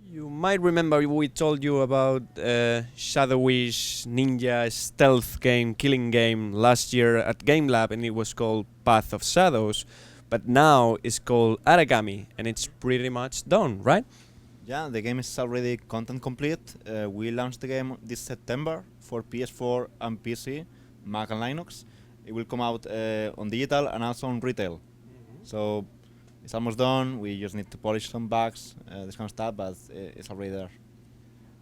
You might remember we told you about shadowish ninja stealth game, killing game last year at Game Lab, and it was called Path of Shadows. But now it's called Aragami, and it's pretty much done, right? Yeah, the game is already content complete. We launched the game this September for PS4 and PC, Mac and Linux. It will come out on digital and also on retail. So it's almost done. We just need to polish some bugs, this kind of stuff, but it's already there.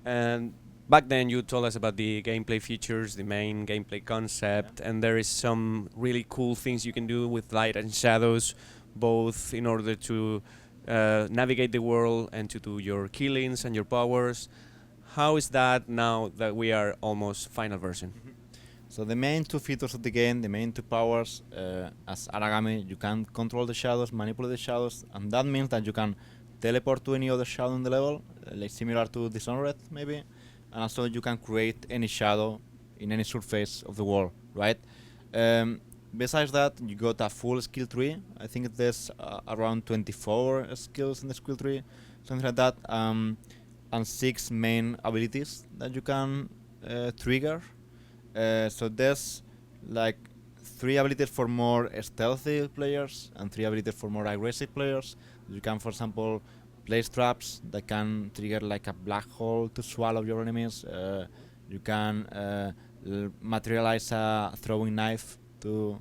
And back then you told us about the gameplay features, the main gameplay concept, and there is some really cool things you can do with light and shadows, both in order to navigate the world and to do your killings and your powers. How is that now that we are almost final version? So the main two features of the game, the main two powers, as Aragami, you can control the shadows, manipulate the shadows, and that means that you can teleport to any other shadow in the level, like similar to Dishonored maybe, and also you can create any shadow in any surface of the world, right? Besides that, you got a full skill tree. I think there's around 24 skills in the skill tree, something like that, and 6 main abilities that you can trigger. So there's like 3 abilities for more stealthy players and 3 abilities for more aggressive players. You can, for example, place traps that can trigger like a black hole to swallow your enemies. You can materialize a throwing knife to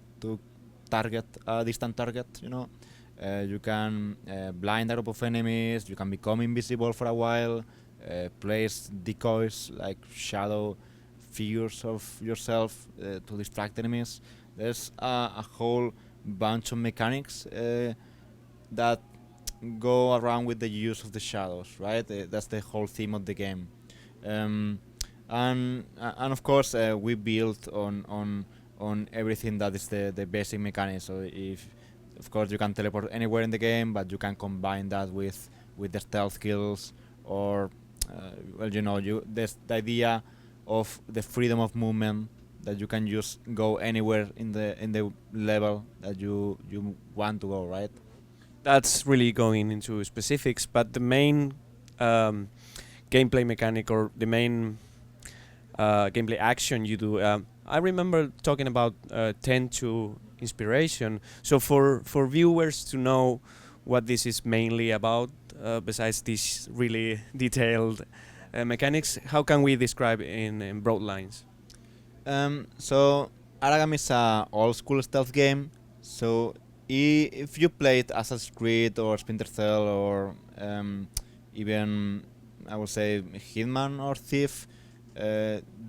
target a distant target, you know. You can blind a group of enemies. You can become invisible for a while. Place decoys like shadow figures of yourself to distract enemies. There's a whole bunch of mechanics that go around with the use of the shadows, right? That's the whole theme of the game. And of course we built on everything that is the basic mechanics. So if of course you can teleport anywhere in the game, but you can combine that with the stealth kills, or well, you know, there's the idea of the freedom of movement, that you can just go anywhere in the level that you want to go, right? That's really going into specifics, but the main gameplay mechanic, or the main gameplay action you do, I remember talking about Tenchu inspiration. So for viewers to know what this is mainly about, besides these really detailed mechanics, how can we describe in broad lines? So Aragami is a old school stealth game. So if you played Assassin's Creed or Splinter Cell or even I would say Hitman or Thief,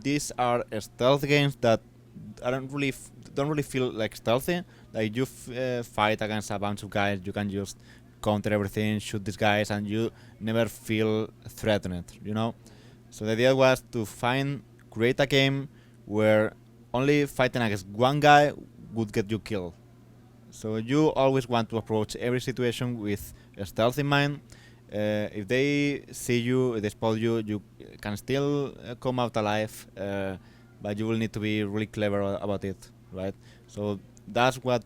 these are stealth games that don't really feel like stealthy. Like you fight against a bunch of guys, you can just counter everything, shoot these guys, and you never feel threatened, you know. So the idea was to create a game where only fighting against one guy would get you killed. So you always want to approach every situation with a stealth in mind. If they see you, if they spot you, you can still come out alive, but you will need to be really clever about it, right? So that's what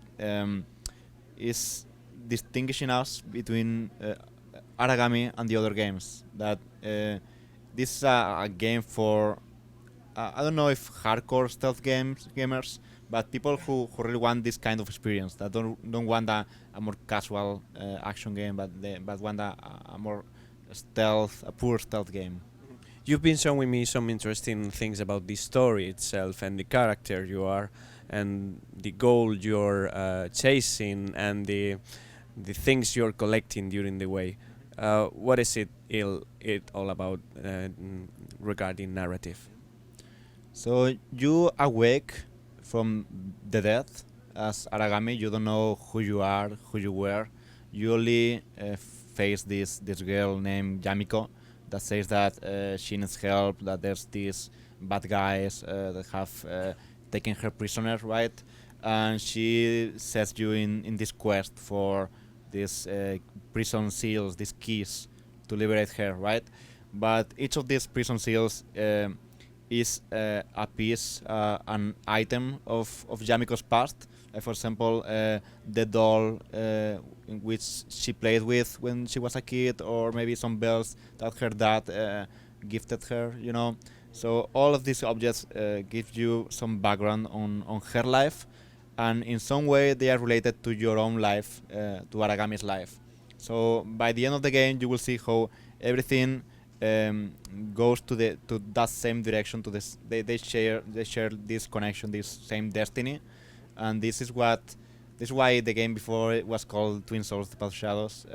is distinguishing us between Aragami and the other games. That this is a game for I don't know if hardcore stealth gamers, but people who really want this kind of experience, that don't want a more casual action game, but want a more a pure stealth game. You've been showing me some interesting things about the story itself and the character you are, and the goal you're chasing, and the things you're collecting during the way. What is it all about regarding narrative? So you awake from the dead as Aragami. You don't know who you are, who you were. You only face this girl named Yamiko that says that she needs help, that there's these bad guys that have taken her prisoner, right? And she sets you in this quest for these prison seals, these keys to liberate her, right? But each of these prison seals is a piece, an item of Yamiko's past. For example, the doll in which she played with when she was a kid, or maybe some bells that her dad gifted her, you know. So all of these objects give you some background on her life, and in some way they are related to your own life, to Aragami's life. So by the end of the game, you will see how everything goes to that same direction. To this, they share this connection, this same destiny, and this is why the game before it was called Twin Souls: The Path of Shadows.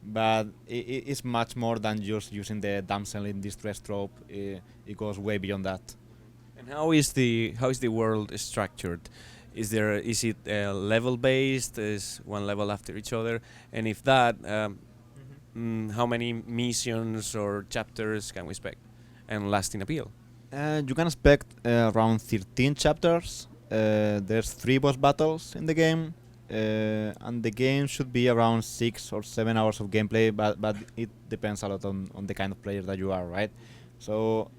But it's much more than just using the damsel in distress trope. It goes way beyond that. And how is the world structured? Is it level based? Is one level after each other? And if that, how many missions or chapters can we expect? And lasting appeal? You can expect around 13 chapters. There's 3 boss battles in the game, and the game should be around 6 or 7 hours of gameplay, but it depends a lot on the kind of player that you are, right? So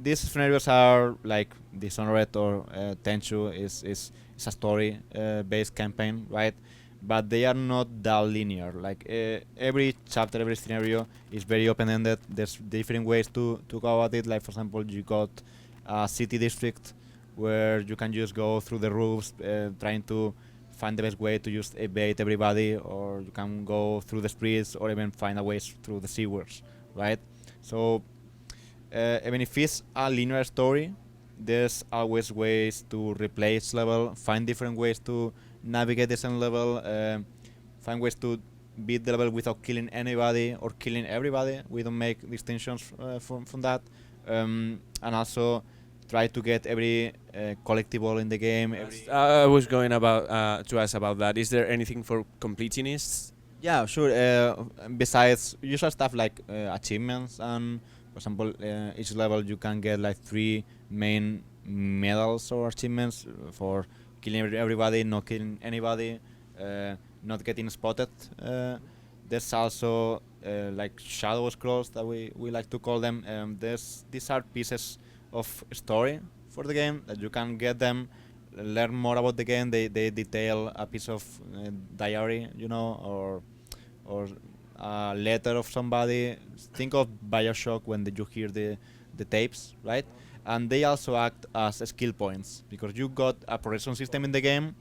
these scenarios are like Dishonored or Tenchu is a story based campaign, right? But they are not that linear. Like every chapter, every scenario is very open-ended. There's different ways to go about it. Like for example, you got a city district where you can just go through the roofs, trying to find the best way to just evade everybody, or you can go through the streets, or even find a way through the sewers, right? So even if it's a linear story, there's always ways to replay each level, find different ways to navigate the same level, find ways to beat the level without killing anybody or killing everybody. We don't make distinctions from that, and also try to get every collectible in the game. I was going about to ask about that. Is there anything for completionists? Yeah, sure. Besides usual stuff like achievements, and for example, each level you can get like 3 main medals or achievements for killing everybody, not killing anybody, not getting spotted. There's also like shadow scrolls that we like to call them. These are pieces of story for the game that you can get them, learn more about the game. They detail a piece of diary, you know, or a letter of somebody. Think of Bioshock when you hear the tapes, right? And they also act as skill points, because you got a progression system in the game.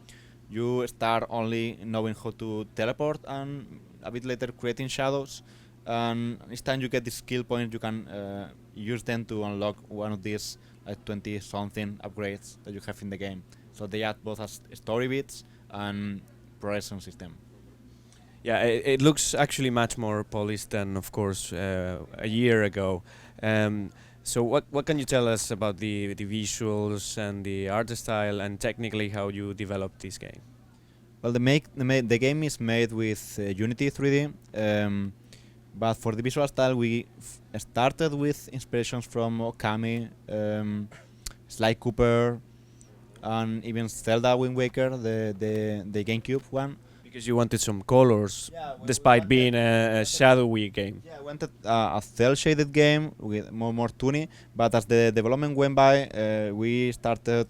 You start only knowing how to teleport, and a bit later creating shadows. And each time you get the skill points, you can use them to unlock one of these like 20-something upgrades that you have in the game. So they act both as story bits and progression system. Yeah, it looks actually much more polished than, of course, a year ago. So what can you tell us about the visuals and the art style, and technically how you developed this game? Well, the game is made with Unity 3D, but for the visual style we started with inspirations from Okami, Sly Cooper, and even Zelda Wind Waker, the GameCube one. Because you wanted some colors, despite being a shadowy game. Yeah, I wanted a cel-shaded game with more toony, but as the development went by, we started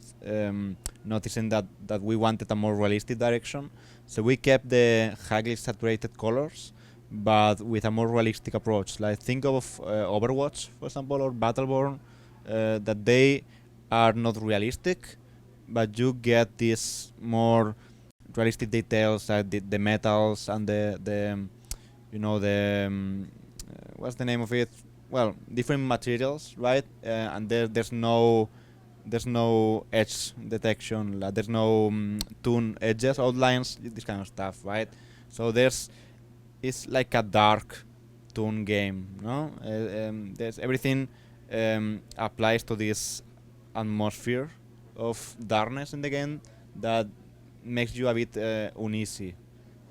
noticing that we wanted a more realistic direction. So we kept the highly saturated colors, but with a more realistic approach. Like think of Overwatch, for example, or Battleborn, that they are not realistic, but you get this more realistic details, like the metals and the you know, the what's the name of it? Well, different materials, right? And there's no edge detection, like there's no toon edges, outlines, this kind of stuff, right? So it's like a dark toon game, no? There's everything applies to this atmosphere of darkness in the game that makes you a bit uneasy,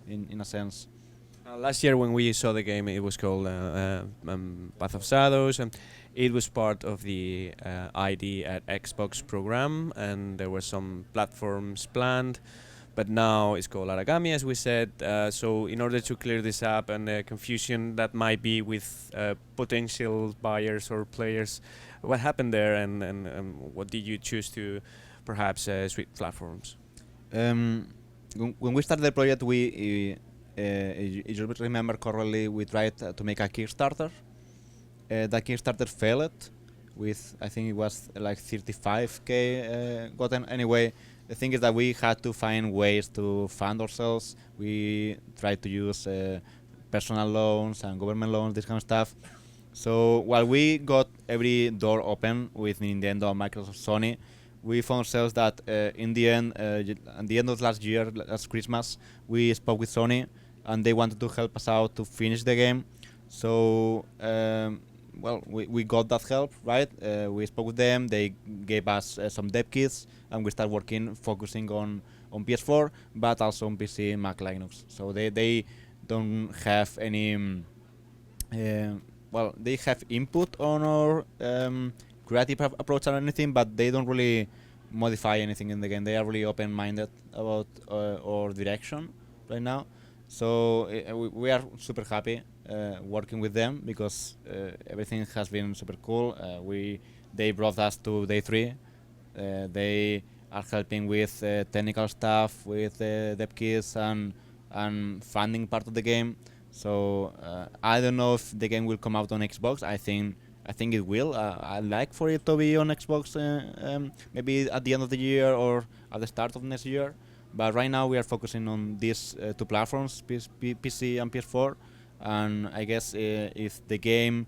in a sense. Last year when we saw the game, it was called Path of Shadows, and it was part of the ID at Xbox program, and there were some platforms planned, but now it's called Aragami, as we said. So in order to clear this up and the confusion that might be with potential buyers or players, what happened there, and what did you choose to perhaps switch platforms? When we started the project, if you remember correctly, we tried to make a Kickstarter. That Kickstarter failed with, I think it was like 35k gotten. Anyway, the thing is that we had to find ways to fund ourselves. We tried to use personal loans and government loans, this kind of stuff. So while we got every door open with Nintendo, Microsoft, Sony, we found ourselves that in the end, at the end of last year, last Christmas, we spoke with Sony, and they wanted to help us out to finish the game. So well, we got that help, right? We spoke with them. They gave us some dev kits, and we started working, focusing on PS4, but also on PC, Mac, Linux. So they don't have any. Well, they have input on our creative approach or anything, but they don't really modify anything in the game. They are really open-minded about our direction right now. So we are super happy working with them because everything has been super cool. They brought us to day 3. They are helping with technical stuff, with dev kits and funding part of the game. So I don't know if the game will come out on Xbox. I think it will. I'd like for it to be on Xbox maybe at the end of the year or at the start of next year. But right now we are focusing on these 2 platforms, PC and PS4. And I guess if the game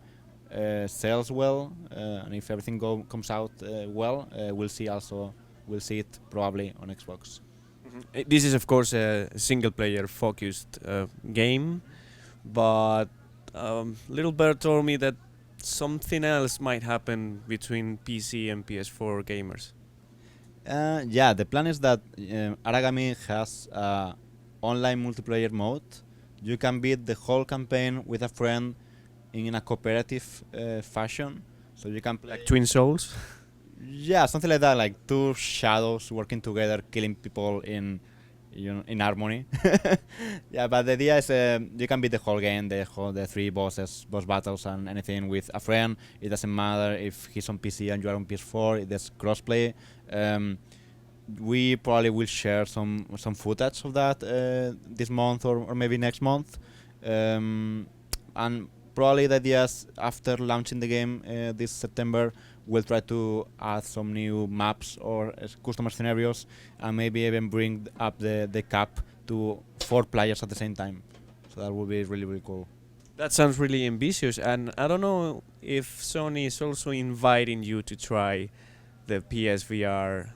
sells well and if everything comes out well, we'll see it probably on Xbox. Mm-hmm. This is of course a single-player focused game, but Little Bird told me that something else might happen between PC and PS4 gamers. Yeah, the plan is that Aragami has online multiplayer mode. You can beat the whole campaign with a friend in a cooperative fashion. So you can play Like Twin Souls? Yeah, something like that, like 2 shadows working together, killing people in harmony. Yeah, but the idea is you can beat the whole game, the 3 boss battles and anything with a friend. It doesn't matter if he's on PC and you are on PS4. There's crossplay. We probably will share some footage of that this month or maybe next month. And probably the idea is after launching the game this September, we'll try to add some new maps or customer scenarios and maybe even bring up the cap to 4 players at the same time. So that would be really, really cool. That sounds really ambitious, and I don't know if Sony is also inviting you to try the PSVR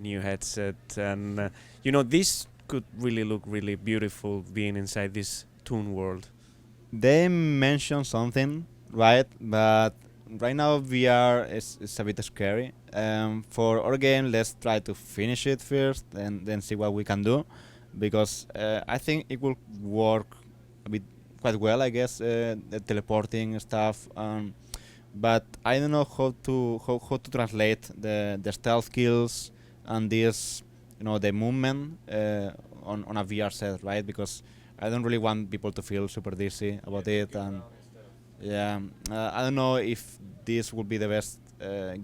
new headset, and this could really look really beautiful being inside this Toon world. They mentioned something, right? But right now VR is a bit scary. For our game, let's try to finish it first and then see what we can do, because I think it will work a bit quite well, I guess, the teleporting stuff. But I don't know how to translate the stealth kills and this, the movement on a VR set, right? Because I don't really want people to feel super dizzy about it, and yeah, I don't know if this will be the best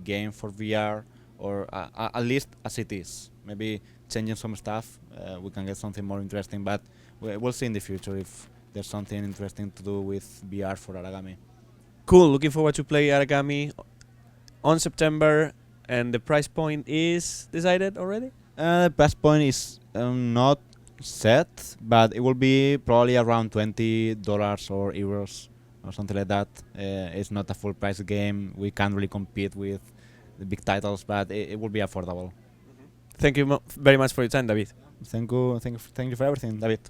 game for VR, or at least as it is. Maybe changing some stuff, we can get something more interesting. But we'll see in the future if there's something interesting to do with VR for Aragami. Cool, looking forward to play Aragami on September. And the price point is decided already? The price point is not set, but it will be probably around $20 or euros or something like that. It's not a full price game. We can't really compete with the big titles, but it will be affordable. Mm-hmm. Thank you very much for your time, David. Thank you for everything, David.